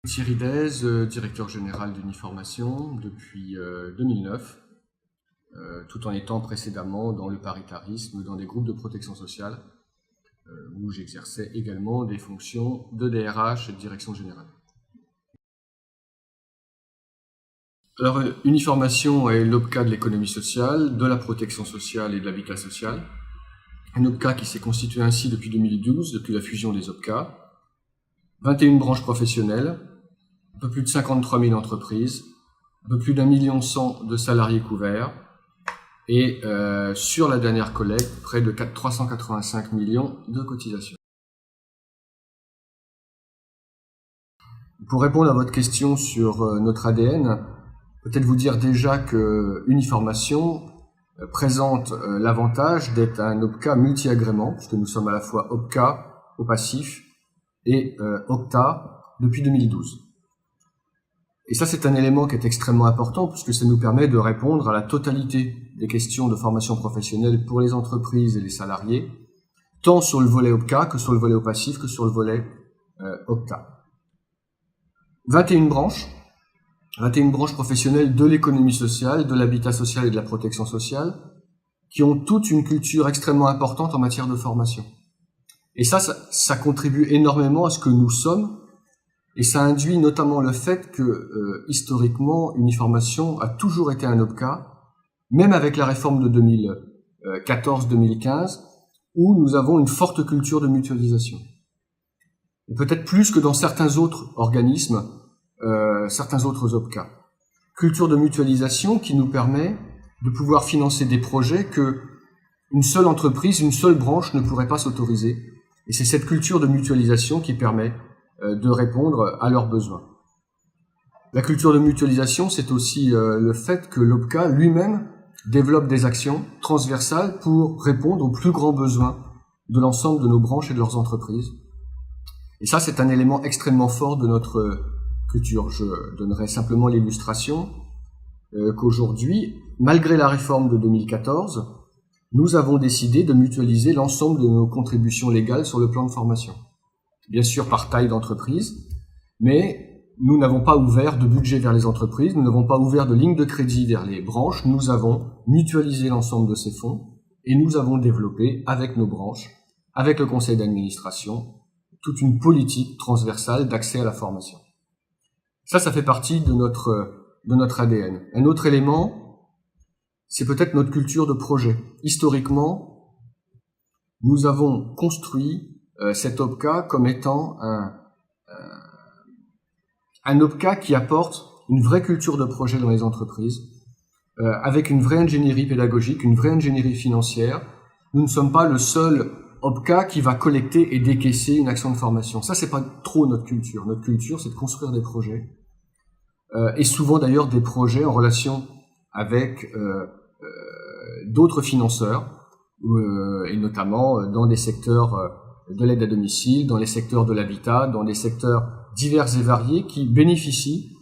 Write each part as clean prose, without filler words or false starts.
Thierry Dez, directeur général d'Uniformation depuis 2009, tout en étant précédemment dans le paritarisme, dans des groupes de protection sociale, où j'exerçais également des fonctions de DRH et de direction générale. Alors, Uniformation est l'OPCA de l'économie sociale, de la protection sociale et de l'habitat social. Un OPCA qui s'est constitué ainsi depuis 2012, depuis la fusion des OPCA. 21 branches professionnelles, un peu plus de 53 000 entreprises, un peu plus d'1,1 million de salariés couverts, et sur la dernière collecte, près de 385 millions de cotisations. Pour répondre à votre question sur notre ADN, peut-être vous dire déjà que Uniformation présente l'avantage d'être un OPCA multi-agrément, puisque nous sommes à la fois OPCA au passif et OCTA depuis 2012. Et ça, c'est un élément qui est extrêmement important, puisque ça nous permet de répondre à la totalité des questions de formation professionnelle pour les entreprises et les salariés, tant sur le volet OPCA que sur le volet au passif, que sur le volet OCTA. 21 branches professionnelles de l'économie sociale, de l'habitat social et de la protection sociale, qui ont toute une culture extrêmement importante en matière de formation. Et ça contribue énormément à ce que nous sommes, et ça induit notamment le fait que, historiquement, Uniformation a toujours été un OPCA, même avec la réforme de 2014-2015, où nous avons une forte culture de mutualisation. Et peut-être plus que dans certains autres organismes, certains autres OPCA. Culture de mutualisation qui nous permet de pouvoir financer des projets que une seule entreprise, une seule branche ne pourrait pas s'autoriser. Et c'est cette culture de mutualisation qui permet de répondre à leurs besoins. La culture de mutualisation, c'est aussi le fait que l'OPCA lui-même développe des actions transversales pour répondre aux plus grands besoins de l'ensemble de nos branches et de leurs entreprises. Et ça, c'est un élément extrêmement fort de notre culture. Je donnerai simplement l'illustration qu'aujourd'hui, malgré la réforme de 2014, nous avons décidé de mutualiser l'ensemble de nos contributions légales sur le plan de formation. Bien sûr par taille d'entreprise, mais nous n'avons pas ouvert de budget vers les entreprises, nous n'avons pas ouvert de ligne de crédit vers les branches, nous avons mutualisé l'ensemble de ces fonds et nous avons développé avec nos branches, avec le conseil d'administration, toute une politique transversale d'accès à la formation. Ça fait partie de notre ADN. Un autre élément, c'est peut-être notre culture de projet. Historiquement, nous avons construit cet OPCA comme étant un OPCA qui apporte une vraie culture de projet dans les entreprises, avec une vraie ingénierie pédagogique, une vraie ingénierie financière. Nous ne sommes pas le seul OPCA qui va collecter et décaisser une action de formation. Ça, c'est pas trop notre culture. Notre culture, c'est de construire des projets, et souvent d'ailleurs des projets en relation avec d'autres financeurs, et notamment dans des secteurs de l'aide à domicile, dans les secteurs de l'habitat, dans des secteurs divers et variés qui bénéficient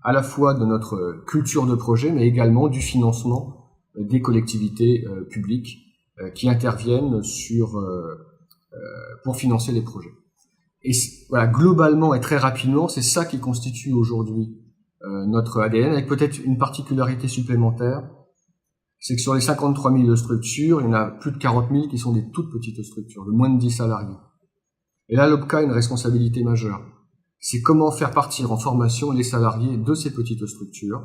à la fois de notre culture de projet, mais également du financement des collectivités publiques qui interviennent pour financer les projets. Et voilà, globalement et très rapidement, c'est ça qui constitue aujourd'hui notre ADN, avec peut-être une particularité supplémentaire, c'est que sur les 53 000 structures, il y en a plus de 40 000 qui sont des toutes petites structures, de moins de 10 salariés. Et là, l'OPCA a une responsabilité majeure. C'est comment faire partir en formation les salariés de ces petites structures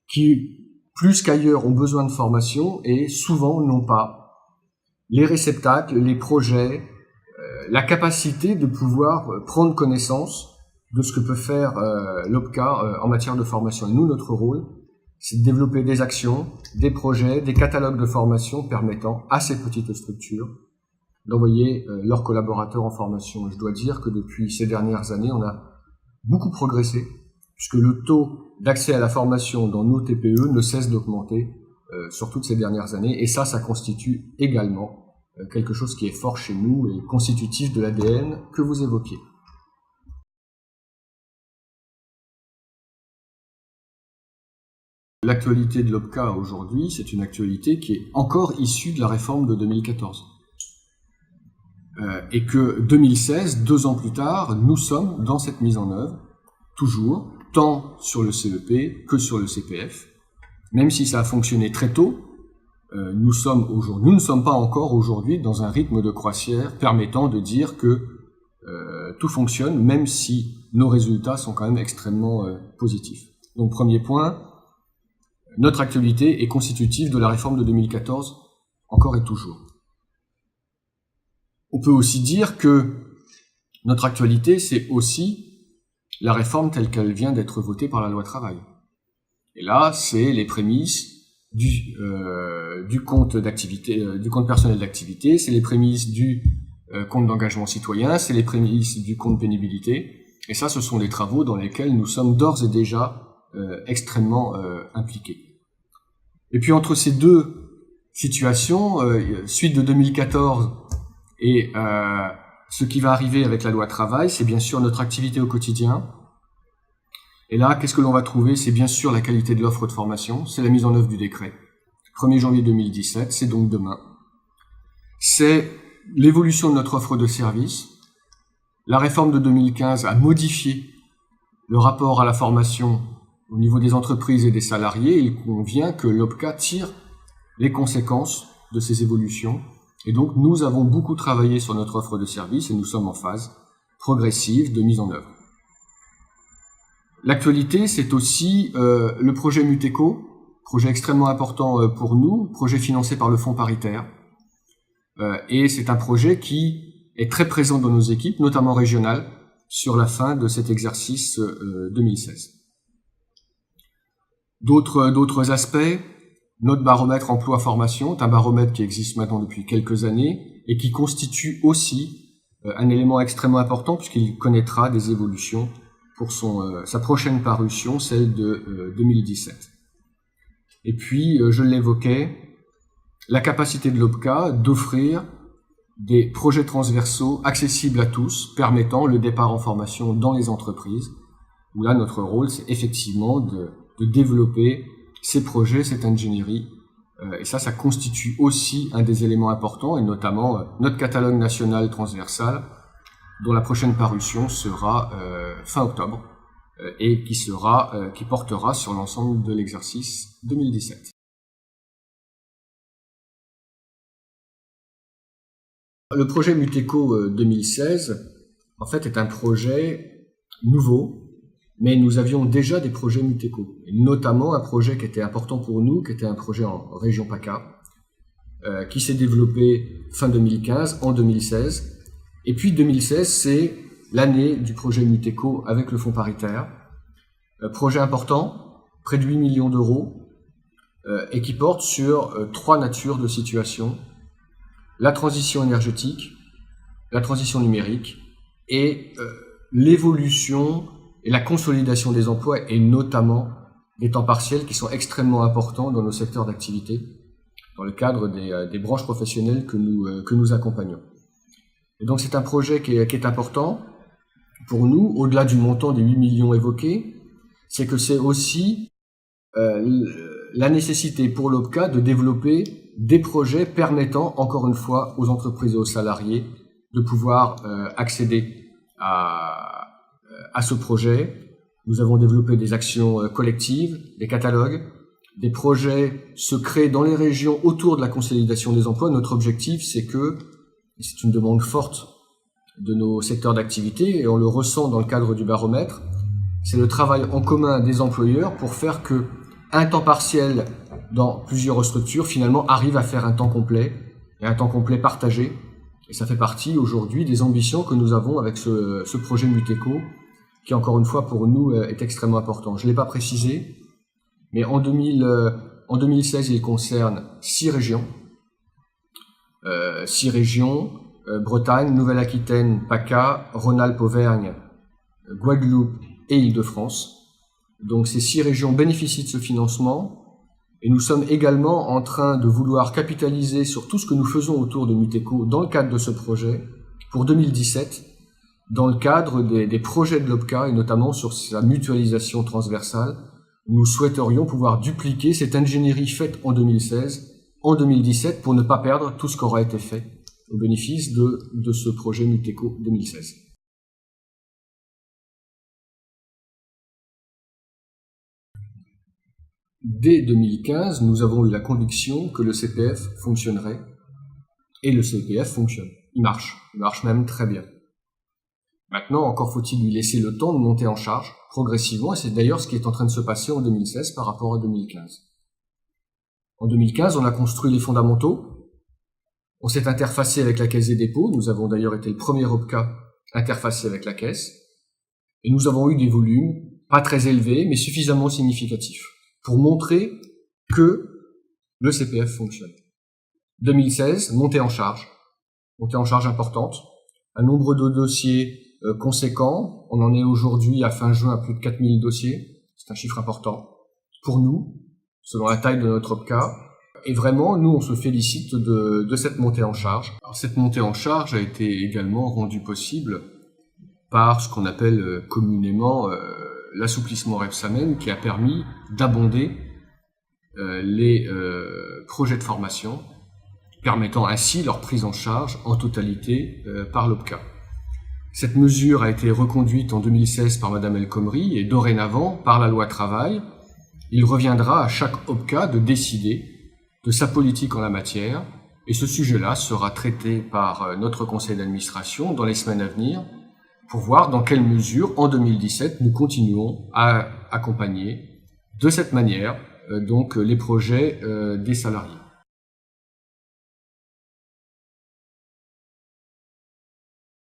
qui, plus qu'ailleurs, ont besoin de formation et souvent n'ont pas les réceptacles, les projets, la capacité de pouvoir prendre connaissance de ce que peut faire l'OPCA en matière de formation. Et nous, notre rôle, c'est de développer des actions, des projets, des catalogues de formation permettant à ces petites structures d'envoyer leurs collaborateurs en formation. Et je dois dire que depuis ces dernières années, on a beaucoup progressé, puisque le taux d'accès à la formation dans nos TPE ne cesse d'augmenter sur toutes ces dernières années. Et ça constitue également quelque chose qui est fort chez nous et constitutif de l'ADN que vous évoquiez. L'actualité de l'OPCA aujourd'hui, c'est une actualité qui est encore issue de la réforme de 2014. Et que 2016, 2 ans plus tard, nous sommes dans cette mise en œuvre toujours, tant sur le CEP que sur le CPF. Même si ça a fonctionné très tôt, nous ne sommes pas encore aujourd'hui dans un rythme de croisière permettant de dire que tout fonctionne, même si nos résultats sont quand même extrêmement positifs. Donc premier point, notre actualité est constitutive de la réforme de 2014, encore et toujours. On peut aussi dire que notre actualité, c'est aussi la réforme telle qu'elle vient d'être votée par la loi travail. Et là, c'est les prémices du compte d'activité, du compte personnel d'activité, c'est les prémices du compte d'engagement citoyen, c'est les prémices du compte pénibilité. Et ça, ce sont des travaux dans lesquels nous sommes d'ores et déjà extrêmement impliqués. Et puis entre ces deux situations, suite de 2014 et ce qui va arriver avec la loi travail, c'est bien sûr notre activité au quotidien. Et là, qu'est-ce que l'on va trouver? C'est bien sûr la qualité de l'offre de formation, c'est la mise en œuvre du décret. 1er janvier 2017, c'est donc demain. C'est l'évolution de notre offre de service. La réforme de 2015 a modifié le rapport à la formation au niveau des entreprises et des salariés. Il convient que l'OPCA tire les conséquences de ces évolutions. Et donc, nous avons beaucoup travaillé sur notre offre de service et nous sommes en phase progressive de mise en œuvre. L'actualité, c'est aussi le projet Muteco, projet extrêmement important pour nous, projet financé par le Fonds paritaire. Et c'est un projet qui est très présent dans nos équipes, notamment régionales, sur la fin de cet exercice 2016. D'autres aspects, notre baromètre emploi-formation est un baromètre qui existe maintenant depuis quelques années et qui constitue aussi un élément extrêmement important puisqu'il connaîtra des évolutions pour sa prochaine parution, celle de 2017. Et puis, je l'évoquais, la capacité de l'OPCA d'offrir des projets transversaux accessibles à tous, permettant le départ en formation dans les entreprises, où là, notre rôle, c'est effectivement de développer ces projets, cette ingénierie, et ça constitue aussi un des éléments importants, et notamment notre catalogue national transversal, dont la prochaine parution sera fin octobre, et qui portera sur l'ensemble de l'exercice 2017. Le projet Muteco 2016, en fait, est un projet nouveau, mais nous avions déjà des projets Muteco, et notamment un projet qui était important pour nous, qui était un projet en région PACA, qui s'est développé fin 2015, en 2016, et puis 2016, c'est l'année du projet Muteco avec le Fonds paritaire, projet important, près de 8 millions d'euros, et qui porte sur 3 natures de situation: la transition énergétique, la transition numérique et l'évolution et la consolidation des emplois et notamment des temps partiels qui sont extrêmement importants dans nos secteurs d'activité dans le cadre des branches professionnelles que nous accompagnons. Et donc c'est un projet qui est important pour nous, au-delà du montant des 8 millions évoqués, c'est que c'est aussi la nécessité pour l'OPCA de développer des projets permettant, encore une fois, aux entreprises et aux salariés de pouvoir accéder à ce projet. Nous avons développé des actions collectives, des catalogues, des projets se créent dans les régions autour de la consolidation des emplois. Notre objectif, c'est que, et c'est une demande forte de nos secteurs d'activité, et on le ressent dans le cadre du baromètre, c'est le travail en commun des employeurs pour faire que un temps partiel dans plusieurs structures, finalement, arrive à faire un temps complet, et un temps complet partagé. Et ça fait partie, aujourd'hui, des ambitions que nous avons avec ce projet Muteco, qui, encore une fois, pour nous, est extrêmement important. Je ne l'ai pas précisé, mais en 2016, il concerne 6 régions. 6 régions, Bretagne, Nouvelle-Aquitaine, PACA, Rhône-Alpes, Auvergne, Guadeloupe et Île-de-France. Donc ces 6 régions bénéficient de ce financement et nous sommes également en train de vouloir capitaliser sur tout ce que nous faisons autour de Muteco dans le cadre de ce projet pour 2017, dans le cadre des projets de l'OPCA et notamment sur sa mutualisation transversale. Nous souhaiterions pouvoir dupliquer cette ingénierie faite en 2016, en 2017 pour ne pas perdre tout ce qui aura été fait au bénéfice de ce projet Muteco 2016. dès 2015, nous avons eu la conviction que le CPF fonctionnerait, et le CPF fonctionne. Il marche même très bien. Maintenant, encore faut-il lui laisser le temps de monter en charge progressivement, et c'est d'ailleurs ce qui est en train de se passer en 2016 par rapport à 2015. En 2015, on a construit les fondamentaux, on s'est interfacé avec la Caisse des dépôts, nous avons d'ailleurs été le premier OPCA interfacé avec la Caisse, et nous avons eu des volumes pas très élevés, mais suffisamment significatifs, pour montrer que le CPF fonctionne. 2016, montée en charge importante, un nombre de dossiers conséquent, on en est aujourd'hui à fin juin à plus de 4000 dossiers, c'est un chiffre important pour nous, selon la taille de notre OPCA, et vraiment, nous, on se félicite de cette montée en charge. Alors, cette montée en charge a été également rendue possible par ce qu'on appelle communément l'assouplissement Rebsamen, qui a permis d'abonder les projets de formation, permettant ainsi leur prise en charge en totalité par l'OPCA. Cette mesure a été reconduite en 2016 par Madame El Khomri et dorénavant, par la loi travail, il reviendra à chaque OPCA de décider de sa politique en la matière, et ce sujet-là sera traité par notre conseil d'administration dans les semaines à venir pour voir dans quelle mesure, en 2017, nous continuons à accompagner de cette manière donc les projets des salariés.